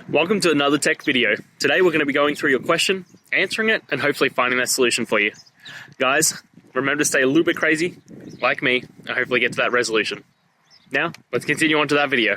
Welcome to another tech video. Today we're going to be going through your question, answering it, and hopefully finding that solution for you. Guys, remember to stay a little bit crazy, like me, and hopefully get to that resolution. Now, let's continue on to that video.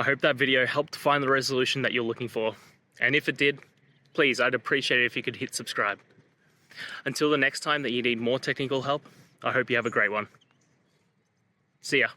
I hope that video helped find the resolution that you're looking for. And if it did, please, I'd appreciate it if you could hit subscribe. Until the next time that you need more technical help, I hope you have a great one. See ya.